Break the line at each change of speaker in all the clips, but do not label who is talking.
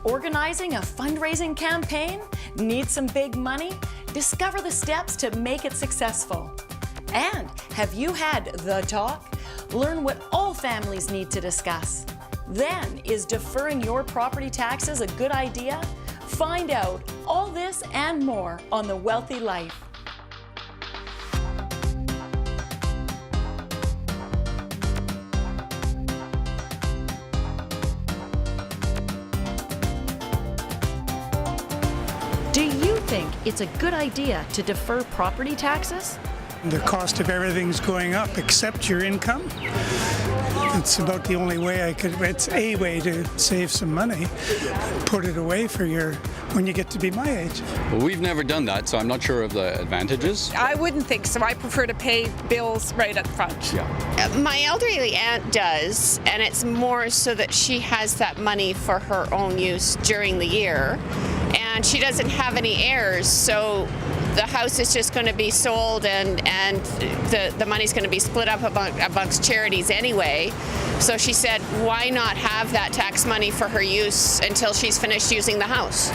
Organizing a fundraising campaign? Need some big money? Discover the steps to make it successful. And have you had the talk? Learn what all families need to discuss. Then, is deferring your property taxes a good idea? Find out all this and more on The Wealthy Life. Do you think it's a good idea to defer property taxes?
The cost of everything's going up except your income. It's about the only way it's a way to save some money. Put it away for when you get to be my age.
Well, we've never done that, so I'm not sure of the advantages.
I wouldn't think so. I prefer to pay bills right up front.
Yeah.
My elderly aunt does, and it's more so that she has that money for her own use during the year. And she doesn't have any heirs, so the house is just going to be sold and the money's going to be split up amongst charities anyway. So she said, why not have that tax money for her use until she's finished using the house?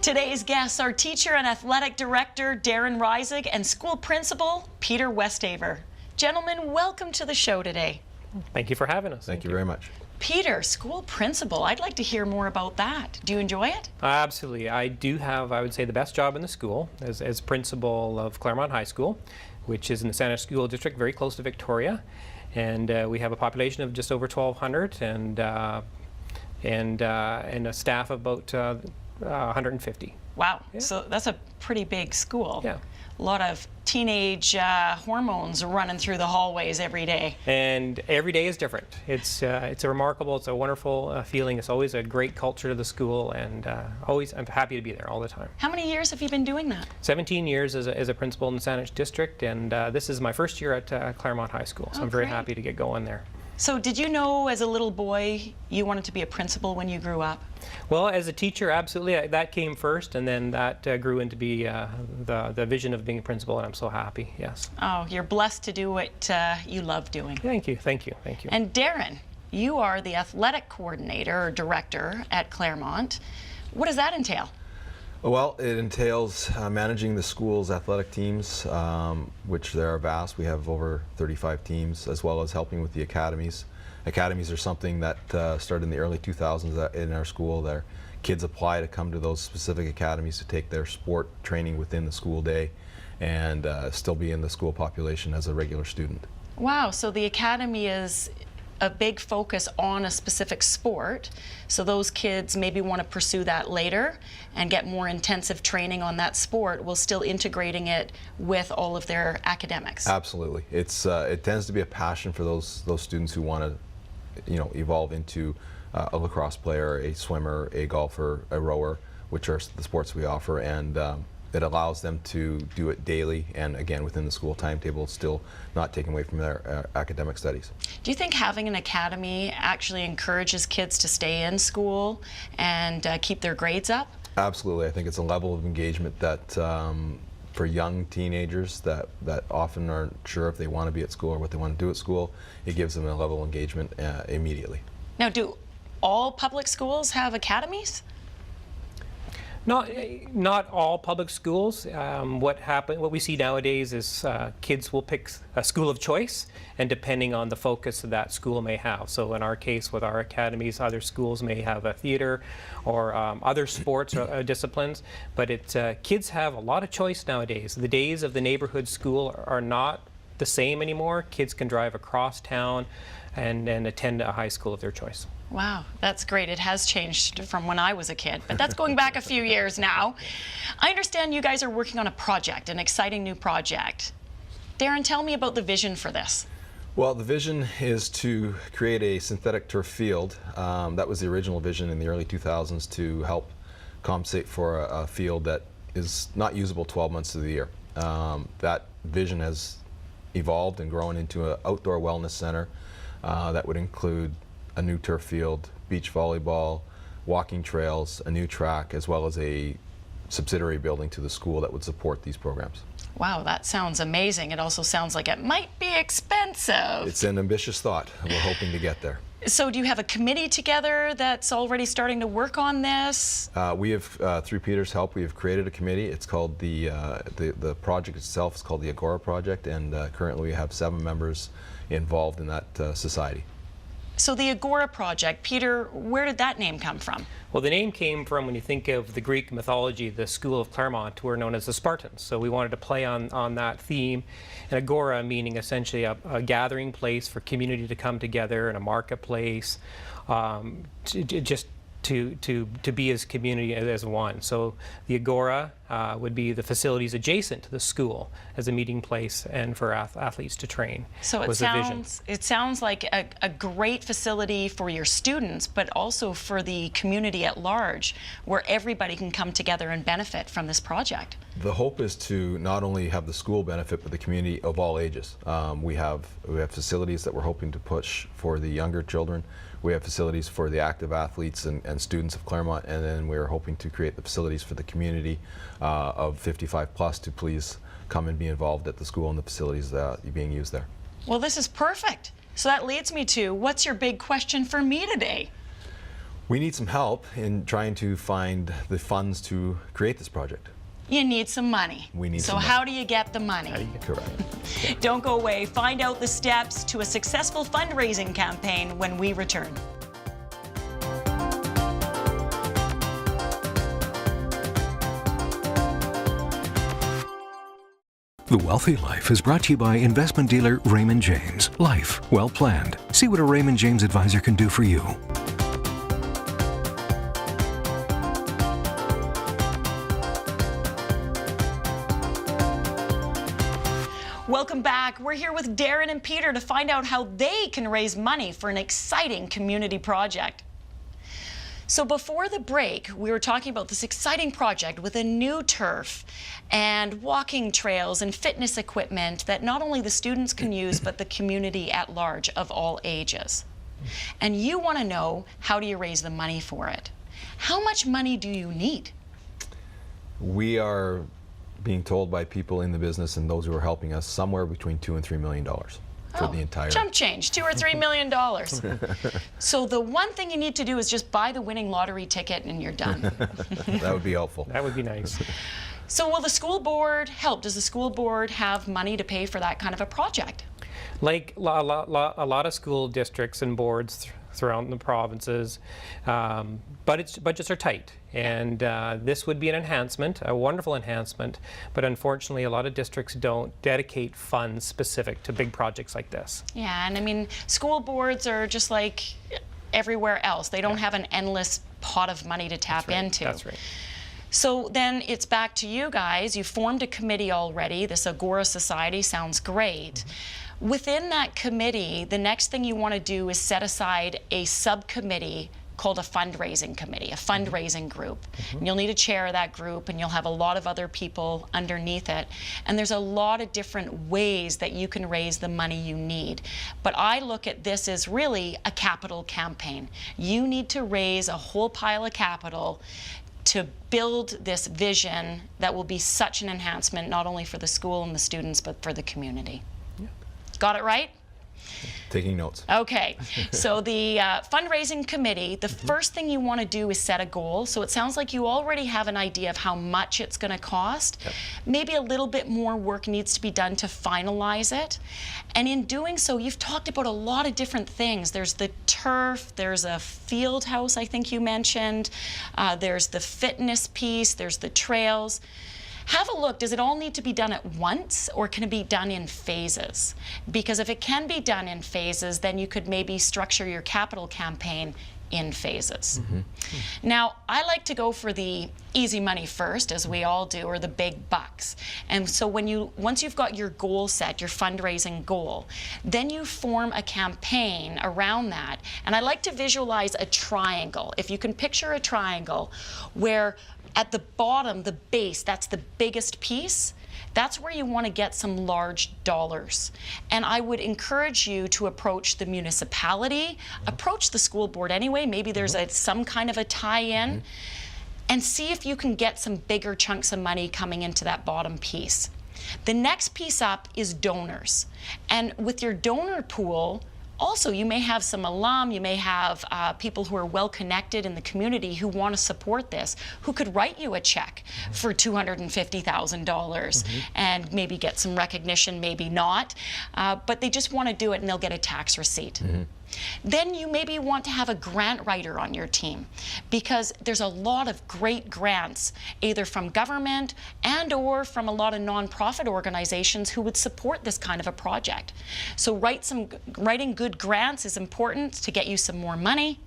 Today's guests are teacher and athletic director Darren Reisig and school principal Peter Westaver. Gentlemen, welcome to the show today.
Thank you for having us.
Thank you very much.
Peter, school principal, I'd like to hear more about that. Do you enjoy it?
Absolutely. I do have, I would say, the best job in the school as principal of Claremont High School, which is in the Center School District, very close to Victoria. And we have a population of just over 1,200 and a staff of about 150.
Wow.
Yeah.
So that's a pretty big school.
Yeah.
A lot of teenage hormones running through the hallways every day.
And every day is different. It's a remarkable, it's a wonderful feeling. It's always a great culture to the school, and I'm happy to be there all the time.
How many years have you been doing that?
17 years as a principal in the Saanich District, and this is my first year at Claremont High School, so I'm very happy to get going there.
So did you know as a little boy you wanted to be a principal when you grew up?
Well, as a teacher, absolutely. That came first, and then that grew into be the vision of being a principal, and I'm so happy, yes.
Oh, you're blessed to do what you love doing.
Thank you, thank you, thank you.
And Darren, you are the athletic coordinator or director at Claremont. What does that entail?
Well, it entails managing the school's athletic teams, which there are vast. We have over 35 teams, as well as helping with the academies. Academies are something that started in the early 2000s in our school. Their kids apply to come to those specific academies to take their sport training within the school day and still be in the school population as a regular student.
Wow, so the academy is a big focus on a specific sport, so those kids maybe want to pursue that later and get more intensive training on that sport while still integrating it with all of their academics.
Absolutely. It tends to be a passion for those students who want to evolve into a lacrosse player, a swimmer, a golfer, a rower, which are the sports we offer, and it allows them to do it daily and again within the school timetable, still not taken away from their academic studies.
Do you think having an academy actually encourages kids to stay in school and keep their grades up?
Absolutely. I think it's a level of engagement that for young teenagers that often aren't sure if they want to be at school or what they want to do at school, it gives them a level of engagement immediately.
Now, do all public schools have academies?
Not all public schools. What we see nowadays is kids will pick a school of choice, and depending on the focus that that school may have. So in our case, with our academies, other schools may have a theater or other sports or, disciplines. But kids have a lot of choice nowadays. The days of the neighborhood school are not the same anymore. Kids can drive across town and attend a high school of their choice.
Wow, that's great. It has changed from when I was a kid, but that's going back a few years now. I understand you guys are working on a project, an exciting new project. Darren, tell me about the vision for this.
Well, the vision is to create a synthetic turf field. That was the original vision in the early 2000s, to help compensate for a field that is not usable 12 months of the year. That vision has evolved and grown into an outdoor wellness center that would include a new turf field, beach volleyball, walking trails, a new track, as well as a subsidiary building to the school that would support these programs.
Wow, that sounds amazing. It also sounds like it might be expensive.
It's an ambitious thought. We're hoping to get there.
So do you have a committee together that's already starting to work on this?
We have, through Peter's help, we have created a committee. It's called the project itself is called the Agora Project, and currently we have 7 members involved in that society.
So the Agora Project, Peter, where did that name come from?
Well, the name came from, when you think of the Greek mythology, the school of Claremont were known as the Spartans. So we wanted to play on that theme. And Agora meaning essentially a gathering place for community to come together, and a marketplace, to be as community as one. So the Agora would be the facilities adjacent to the school as a meeting place and for athletes to train.
So it sounds like a great facility for your students, but also for the community at large, where everybody can come together and benefit from this project.
The hope is to not only have the school benefit, but the community of all ages. We have facilities that we're hoping to push for the younger children. We have facilities for the active athletes and students of Claremont, and then we're hoping to create the facilities for the community of 55 plus to please come and be involved at the school and the facilities that are being used there.
Well, this is perfect. So that leads me to, what's your big question for me today?
We need some help in trying to find the funds to create this project.
You need some money.
We need some money.
So how do you get the money?
Correct.
Don't go away. Find out the steps to a successful fundraising campaign when we return.
The Wealthy Life is brought to you by investment dealer Raymond James. Life well planned. See what a Raymond James advisor can do for you.
Welcome back. We're here with Darren and Peter to find out how they can raise money for an exciting community project. So before the break, we were talking about this exciting project with a new turf and walking trails and fitness equipment that not only the students can use, but the community at large of all ages. And you want to know, how do you raise the money for it? How much money do you need?
We are being told by people in the business and those who are helping us somewhere between $2 and $3 million for the entire.
Chump change, $2 or $3 million. So the one thing you need to do is just buy the winning lottery ticket and you're done.
That would be helpful.
That would be nice.
So will the school board help? Does the school board have money to pay for that kind of a project?
Like a lot of school districts and boards throughout the provinces, budgets are tight, and this would be an enhancement, a wonderful enhancement, but unfortunately a lot of districts don't dedicate funds specific to big projects like this.
Yeah, and I mean, school boards are just like everywhere else. They don't have an endless pot of money to tap into.
That's right.
So then it's back to you guys. You formed a committee already. This Agora Society sounds great. Mm-hmm. Within that committee, the next thing you want to do is set aside a subcommittee called a fundraising committee, a fundraising group. Mm-hmm. And you'll need a chair of that group, and you'll have a lot of other people underneath it. And there's a lot of different ways that you can raise the money you need. But I look at this as really a capital campaign. You need to raise a whole pile of capital to build this vision that will be such an enhancement, not only for the school and the students, but for the community. Yeah. Got it right?
Taking notes.
Okay, so the fundraising committee, the first thing you want to do is set a goal. So it sounds like you already have an idea of how much it's going to cost. Yep. Maybe a little bit more work needs to be done to finalize it. And in doing so, you've talked about a lot of different things. There's the turf, there's a field house, I think you mentioned, there's the fitness piece, there's the trails. Have a look. Does it all need to be done at once, or can it be done in phases? Because if it can be done in phases, then you could maybe structure your capital campaign in phases. Mm-hmm. Now, I like to go for the easy money first, as we all do, or the big bucks. And so once you've got your goal set, your fundraising goal, then you form a campaign around that. And I like to visualize a triangle. If you can picture a triangle where at the bottom, the base, that's the biggest piece, that's where you want to get some large dollars. And I would encourage you to approach the municipality, approach the school board anyway, maybe there's some kind of a tie-in, and see if you can get some bigger chunks of money coming into that bottom piece. The next piece up is donors. And with your donor pool, also, you may have some alum, you may have people who are well connected in the community who want to support this, who could write you a check for $250,000 and maybe get some recognition, maybe not, but they just want to do it and they'll get a tax receipt. Then you maybe want to have a grant writer on your team, because there's a lot of great grants, either from government and or from a lot of nonprofit organizations who would support this kind of a project. So writing good grants is important to get you some more money.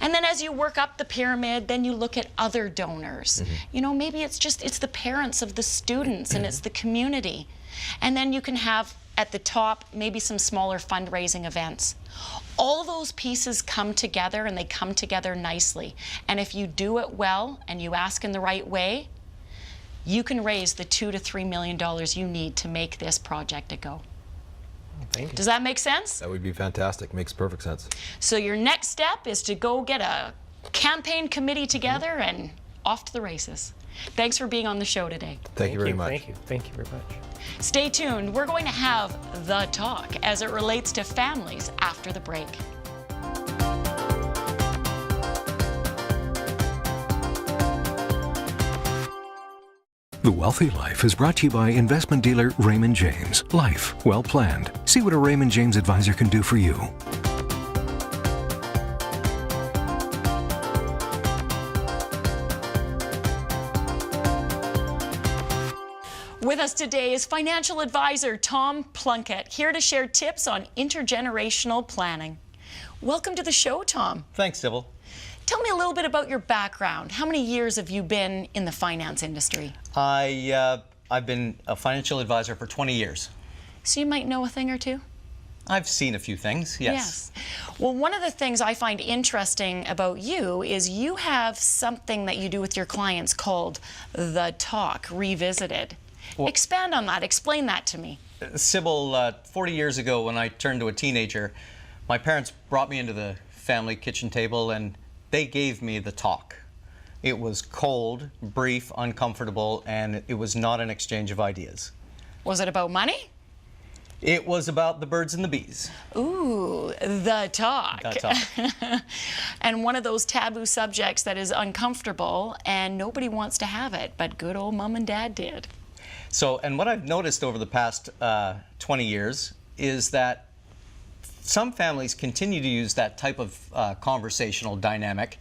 And then as you work up the pyramid, then you look at other donors. You know, maybe it's the parents of the students and it's the community. And then you can have at the top maybe some smaller fundraising events. All those pieces come together and they come together nicely. And if you do it well and you ask in the right way, you can raise the $2 to $3 million you need to make this project a go.
Thank you.
Does that make sense?
That would be fantastic. Makes perfect sense.
So your next step is to go get a campaign committee together and off to the races. Thanks for being on the show today.
Thank you very much.
Thank you. Thank you very much.
Stay tuned. We're going to have the talk as it relates to families after the break.
The Wealthy Life is brought to you by investment dealer Raymond James. Life well planned. See what a Raymond James advisor can do for you.
With us today is financial advisor Tom Plunkett, here to share tips on intergenerational planning. Welcome to the show, Tom.
Thanks, Sybil.
Tell me a little bit about your background. How many years have you been in the finance industry?
I've been a financial advisor for 20 years.
So you might know a thing or two?
I've seen a few things, yes.
Well, one of the things I find interesting about you is you have something that you do with your clients called The Talk Revisited.
Well,
expand on that. Explain that to me.
Sybil, 40 years ago when I turned to a teenager, my parents brought me into the family kitchen table and they gave me the talk. It was cold, brief, uncomfortable, and it was not an exchange of ideas.
Was it about money?
It was about the birds and the bees.
Ooh, the talk.
The talk.
And one of those taboo subjects that is uncomfortable and nobody wants to have it, but good old mom and dad did.
So, and what I've noticed over the past 20 years is that some families continue to use that type of conversational dynamic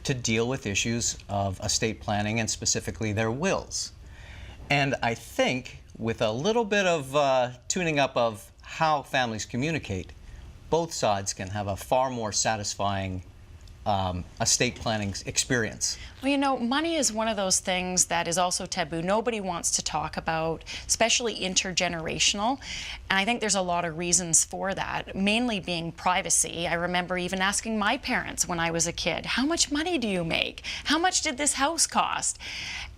to deal with issues of estate planning and specifically their wills. And I think with a little bit of tuning up of how families communicate, both sides can have a far more satisfying estate planning experience.
Well, you know, money is one of those things that is also taboo. Nobody wants to talk about, especially intergenerational. And I think there's a lot of reasons for that, mainly being privacy. I remember even asking my parents when I was a kid, how much money do you make? How much did this house cost?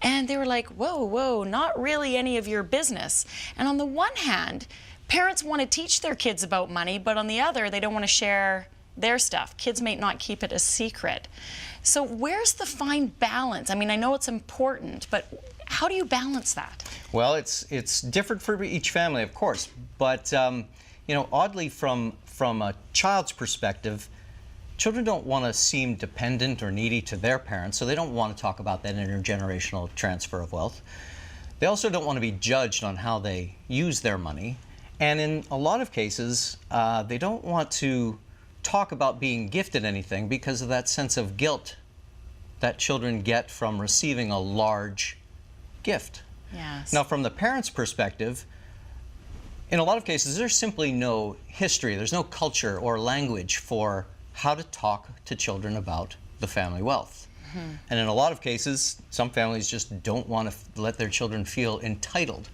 And they were like, whoa, not really any of your business. And on the one hand, parents want to teach their kids about money, but on the other, they don't want to share their stuff. Kids may not keep it a secret. So where's the fine balance? I mean, I know it's important, but how do you balance that?
Well, it's different for each family, of course, but you know, oddly from a child's perspective, children don't want to seem dependent or needy to their parents, so they don't want to talk about that intergenerational transfer of wealth. They also don't want to be judged on how they use their money, and in a lot of cases, they don't want to talk about being gifted anything because of that sense of guilt that children get from receiving a large gift.
Yes.
Now, from the parent's perspective, in a lot of cases, there's simply no history, there's no culture or language for how to talk to children about the family wealth. And in a lot of cases, some families just don't want to let their children feel entitled.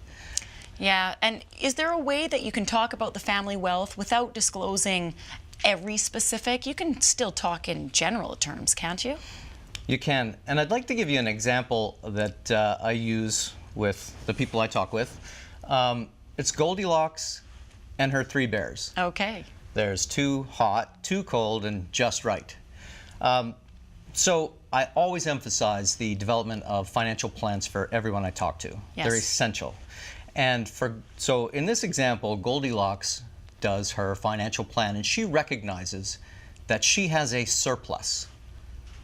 Yeah, and is there a way that you can talk about the family wealth without disclosing every specific? You can still talk in general terms, can't you?
You can, and I'd like to give you an example that I use with the people I talk with. It's Goldilocks and her three bears.
Okay.
There's too hot, too cold, and just right. So I always emphasize the development of financial plans for everyone I talk to.
Yes.
They're essential. And so in this example, Goldilocks does her financial plan, and she recognizes that she has a surplus,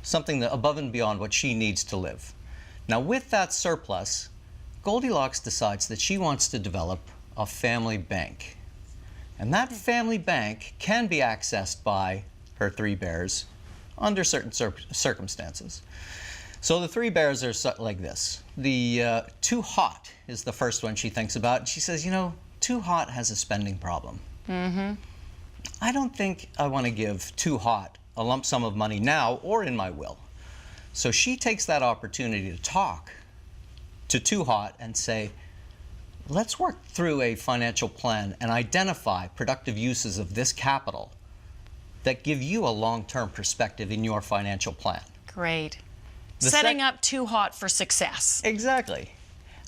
something that above and beyond what she needs to live. Now with that surplus, Goldilocks decides that she wants to develop a family bank. And that family bank can be accessed by her three bears under certain circumstances. So the three bears are like this. The Too Hot is the first one she thinks about. And she says, you know, Too Hot has a spending problem. I don't think I want to give Too Hot a lump sum of money now or in my will. So she takes that opportunity to talk to Too Hot and say, let's work through a financial plan and identify productive uses of this capital that give you a long-term perspective in your financial plan.
Great. Setting up Too Hot for success.
Exactly.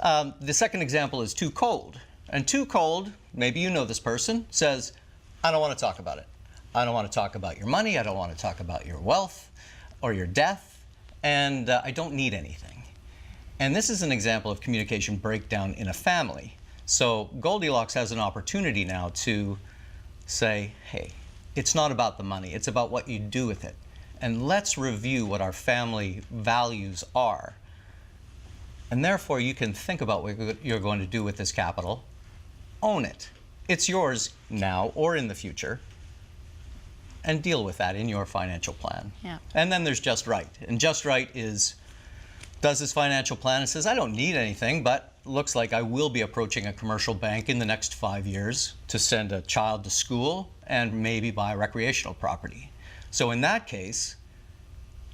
The second example is Too Cold. And Too Cold, maybe you know this person, says, I don't want to talk about it. I don't want to talk about your money. I don't want to talk about your wealth or your death. And I don't need anything. And this is an example of communication breakdown in a family. So Goldilocks has an opportunity now to say, hey, it's not about the money. It's about what you do with it. And let's review what our family values are. And therefore, you can think about what you're going to do with this capital. Own it. It's yours now or in the future. And deal with that in your financial plan.
Yeah.
And then there's Just Right. And Just Right does this financial plan and says, I don't need anything, but looks like I will be approaching a commercial bank in the next 5 years to send a child to school and maybe buy recreational property. So in that case,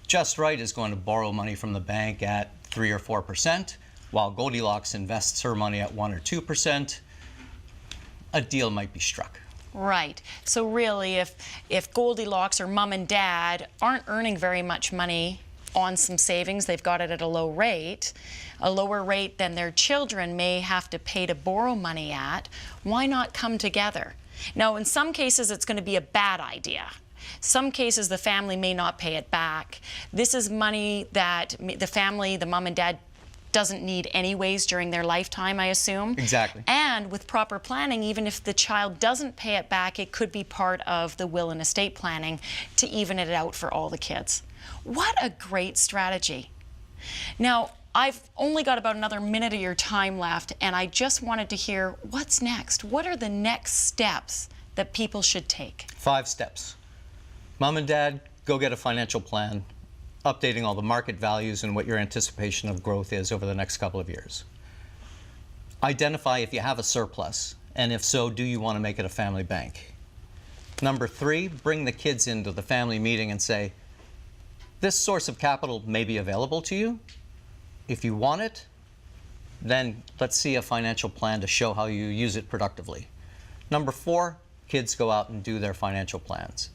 Just Right is going to borrow money from the bank at 3 or 4%, while Goldilocks invests her money at 1 or 2%. A deal might be struck.
Right. So really, if Goldilocks or mom and dad aren't earning very much money on some savings, they've got it at a lower rate than their children may have to pay to borrow money at, why not come together? Now, in some cases, it's going to be a bad idea. Some cases, the family may not pay it back. This is money that the family, the mom and dad, doesn't need anyways during their lifetime, I assume.
Exactly.
And with proper planning, even if the child doesn't pay it back, it could be part of the will and estate planning to even it out for all the kids. What a great strategy. Now, I've only got about another minute of your time left, and I just wanted to hear what's next. What are the next steps that people should take?
5 steps. Mom and dad, go get a financial plan, updating all the market values and what your anticipation of growth is over the next couple of years. Identify if you have a surplus, and if so, do you want to make it a family bank? Number 3, bring the kids into the family meeting and say, this source of capital may be available to you. If you want it, then let's see a financial plan to show how you use it productively. Number 4, kids go out and do their financial plans.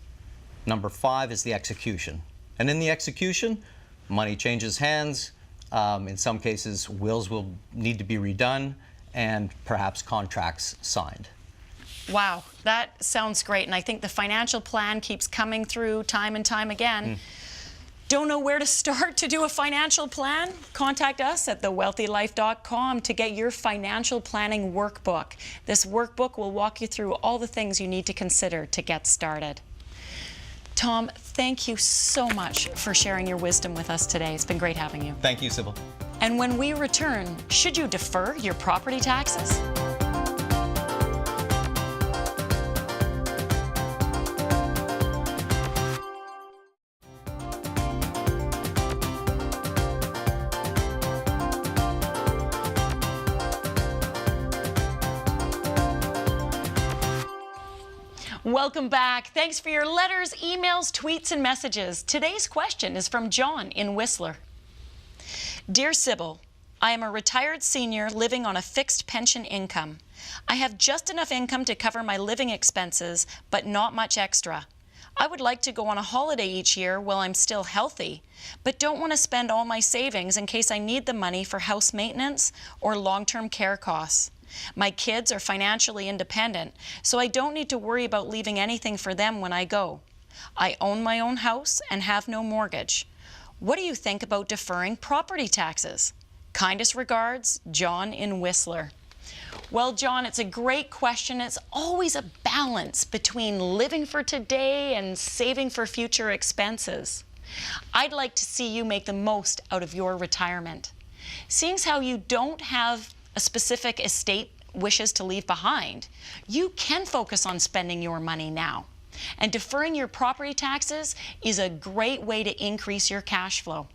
Number 5 is the execution. And in the execution, money changes hands. In some cases, wills will need to be redone and perhaps contracts signed.
Wow, that sounds great. And I think the financial plan keeps coming through time and time again. Don't know where to start to do a financial plan? Contact us at thewealthylife.com to get your financial planning workbook. This workbook will walk you through all the things you need to consider to get started. Tom, thank you so much for sharing your wisdom with us today. It's been great having you.
Thank you, Sybil.
And when we return, should you defer your property taxes? Welcome back. Thanks for your letters, emails, tweets, and messages. Today's question is from John in Whistler. Dear Sybil, I am a retired senior living on a fixed pension income. I have just enough income to cover my living expenses, but not much extra. I would like to go on a holiday each year while I'm still healthy, but don't want to spend all my savings in case I need the money for house maintenance or long-term care costs. My kids are financially independent, so I don't need to worry about leaving anything for them when I go. I own my own house and have no mortgage. What do you think about deferring property taxes? Kindest regards, John in Whistler. Well, John, it's a great question. It's always a balance between living for today and saving for future expenses. I'd like to see you make the most out of your retirement. Seeing as how you don't have a specific estate wishes to leave behind, you can focus on spending your money now. And deferring your property taxes is a great way to increase your cash flow.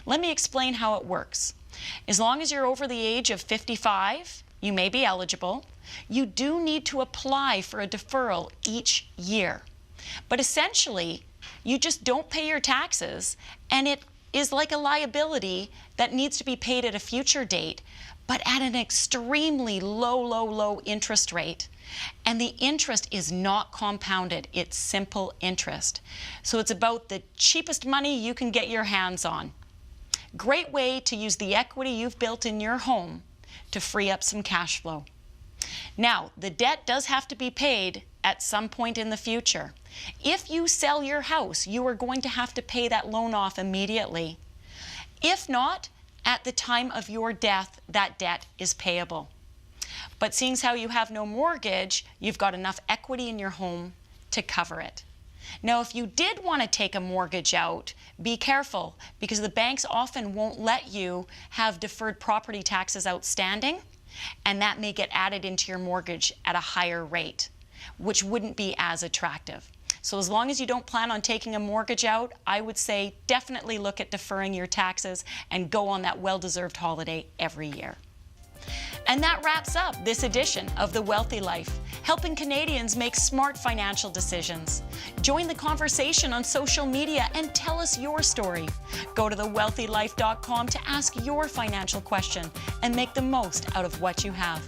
Let me explain how it works. As long as you're over the age of 55, you may be eligible. You do need to apply for a deferral each year. But essentially, you just don't pay your taxes, and it is like a liability that needs to be paid at a future date, but at an extremely low interest rate. And the interest is not compounded, it's simple interest. So it's about the cheapest money you can get your hands on. Great way to use the equity you've built in your home to free up some cash flow. Now, the debt does have to be paid at some point in the future. If you sell your house, you are going to have to pay that loan off immediately. If not, at the time of your death, that debt is payable. But seeing as how you have no mortgage, you've got enough equity in your home to cover it. Now, if you did want to take a mortgage out, be careful, because the banks often won't let you have deferred property taxes outstanding, and that may get added into your mortgage at a higher rate, which wouldn't be as attractive. So as long as you don't plan on taking a mortgage out, I would say definitely look at deferring your taxes and go on that well-deserved holiday every year. And that wraps up this edition of The Wealthy Life, helping Canadians make smart financial decisions. Join the conversation on social media and tell us your story. Go to thewealthylife.com to ask your financial question and make the most out of what you have.